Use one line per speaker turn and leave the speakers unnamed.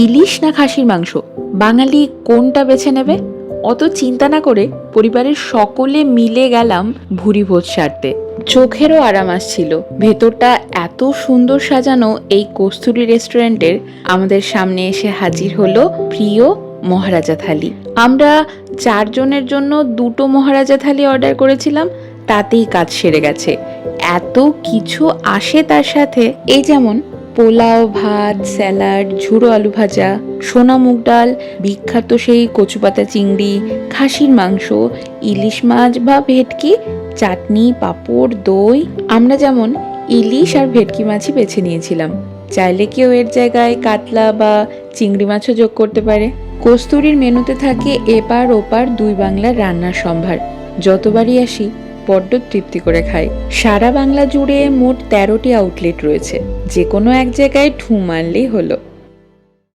ইলিশ না খাসির মাংস, বাঙালি কোনটা বেছে নেবে? অত চিন্তা না করে পরিবারের সকলে মিলে গেলাম ভুরি ভোজ সারতে। চোখেরও আরাম আসছিল। ভেতরটা এত সুন্দর সাজানো এই কস্তুরী রেস্টুরেন্টের আমাদের সামনে এসে হাজির হলো প্রিয় মহারাজা থালি। আমরা 4 জনের জন্য 2টো মহারাজা থালি অর্ডার করেছিলাম, তাতেই কাজ সেরে গেছে। এত কিছু আসে তার সাথে, এই যেমন পোলাও, ভাত, স্যালাড, ঝুড়ো আলু ভাজা, সোনা মুগ ডাল, বিখ্যাত সেই কচুপাতা চিংড়ি, খাসির মাংস, ইলিশ মাছ বা ভেটকি, চাটনি, পাঁপড়, দই। আমরা যেমন ইলিশ আর ভেটকি মাছই বেছে নিয়েছিলাম, চাইলে কেউ এর জায়গায় কাতলা বা চিংড়ি মাছও যোগ করতে পারে। কস্তুরীর মেনুতে থাকে এপার ওপার 2 বাংলার রান্নার সম্ভার। যতবারই আসি বড্ড তৃপ্তি করে খাই। সারা বাংলা জুড়ে মোট 13টি আউটলেট রয়েছে, যে কোনো এক জায়গায় ঢু মারলেই হলো।